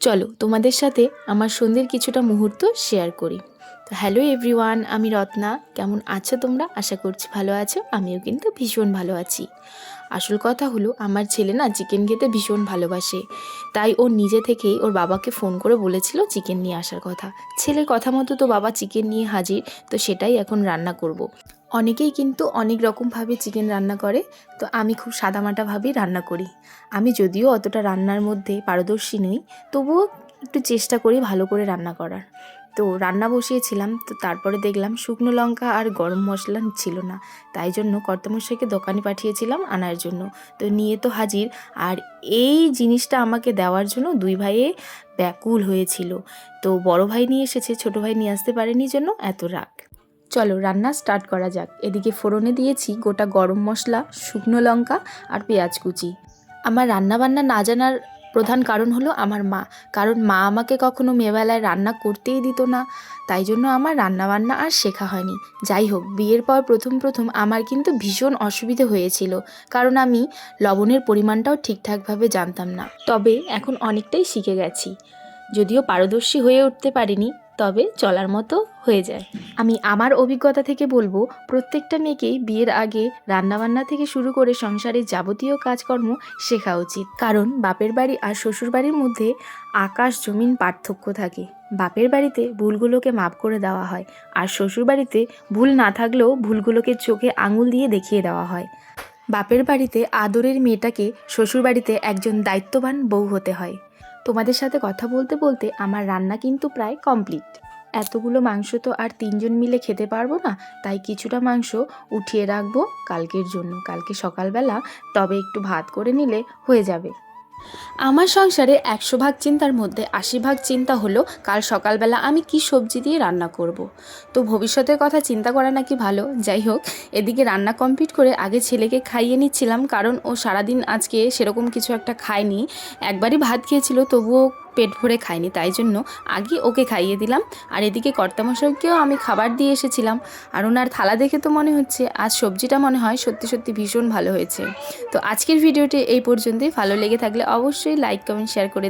চলো তোমাদের সাথে আমার সন্ধ্যের কিছুটা মুহূর্ত শেয়ার করি। তো হ্যালো এভরিওয়ান, আমি রত্না। কেমন আছো তোমরা? আশা করছি ভালো আছো। আমিও কিন্তু ভীষণ ভালো আছি। আসল কথা হলো, আমার ছেলে না চিকেন খেতে ভীষণ ভালোবাসে। তাই ও নিজে থেকেই ওর বাবাকে ফোন করে বলেছিল চিকেন নিয়ে আসার কথা। ছেলের কথা মতো তো বাবা চিকেন নিয়ে হাজির। তো সেটাই এখন রান্না করব। অনেকেই কিন্তু অনেক রকমভাবে চিকেন রান্না করে, তো আমি খুব সাদামাটাভাবেই রান্না করি। আমি যদিও অতটা রান্নার মধ্যে পারদর্শী নই, তবুও একটু চেষ্টা করি ভালো করে রান্না করার। তো রান্না বসিয়েছিলাম, তো তারপরে দেখলাম শুকনো লঙ্কা আর গরম মশলা ছিল না। তাই জন্য কর্তামশাইকে দোকানে পাঠিয়েছিলাম আনার জন্য। তো নিয়ে তো হাজির। আর এই জিনিসটা আমাকে দেওয়ার জন্য দুই ভাইয়ে ব্যাকুল হয়েছিল। তো বড় ভাই নিয়ে এসেছে, ছোট ভাই নিয়ে আসতে পারেনি জন্য এত রাগ। চলো রান্না স্টার্ট করা যাক। এদিকে ফোড়নে দিয়েছি গোটা গরম মশলা, শুকনো লঙ্কা আর পেঁয়াজ কুচি। আমার রান্নাবান্না না জানার প্রধান কারণ হলো আমার মা। কারণ মা আমাকে কখনো মেয়েবেলায় রান্না করতেই দিত না। তাই জন্য আমার রান্নাবান্না আর শেখা হয়নি। যাই হোক, বিয়ের পর প্রথম প্রথম আমার কিন্তু ভীষণ অসুবিধে হয়েছিল, কারণ আমি লবণের পরিমাণটাও ঠিকঠাকভাবে জানতাম না। তবে এখন অনেকটাই শিখে গেছি। যদিও পারদর্শী হয়ে উঠতে পারিনি, তবে চলার মতো হয়ে যায়। আমি আমার অভিজ্ঞতা থেকে বলবো, প্রত্যেকটা মেয়েকেই বিয়ের আগে রান্নাবান্না থেকে শুরু করে সংসারের যাবতীয় কাজকর্ম শেখা উচিত। কারণ বাপের বাড়ি আর শ্বশুর বাড়ির মধ্যে আকাশ জমিন পার্থক্য থাকে। বাপের বাড়িতে ভুলগুলোকে মাপ করে দেওয়া হয়, আর শ্বশুর বাড়িতে ভুল না থাকলেও ভুলগুলোকে চোখে আঙুল দিয়ে দেখিয়ে দেওয়া হয়। বাপের বাড়িতে আদরের মেয়েটাকে শ্বশুর বাড়িতে একজন দায়িত্ববান বউ হতে হয়। তোমাদের সাথে কথা বলতে বলতে আমার রান্না কিন্তু প্রায় কমপ্লিট। এতগুলো মাংস তো আর তিনজন মিলে খেতে পারবো না, তাই কিছুটা মাংস উঠিয়ে রাখবো কালকের জন্য। কালকে সকালবেলা তবে একটু ভাত করে নিলে হয়ে যাবে। আমার সংসারে 100 ভাগ চিন্তার মধ্যে 80 ভাগ চিন্তা হলো কাল সকালবেলা আমি কি সবজি দিয়ে রান্না করব। তো ভবিষ্যতের কথা চিন্তা করা নাকি ভালো। যাই হোক, এদিকে রান্না কমপ্লিট করে আগে ছেলেকে খাইয়ে নিচ্ছিলাম, কারণ ও সারাদিন আজকে সেরকম কিছু একটা খায়নি। একবারই ভাত খেয়েছিল, তবুও পেট ভরে খায়নি, তাই জন্য আগে ওকে খাইয়ে দিলাম। আর এদিকে কর্তামশাইকেও আমি খাবার দিয়ে এসেছিলাম। আর ওনার থালা দেখে তো মনে হচ্ছে আজ সবজিটা মনে হয় সত্যি সত্যি ভীষণ ভালো হয়েছে। তো আজকের ভিডিওটি এই পর্যন্তই। ভালো লেগে থাকলে অবশ্যই লাইক কমেন্ট শেয়ার করে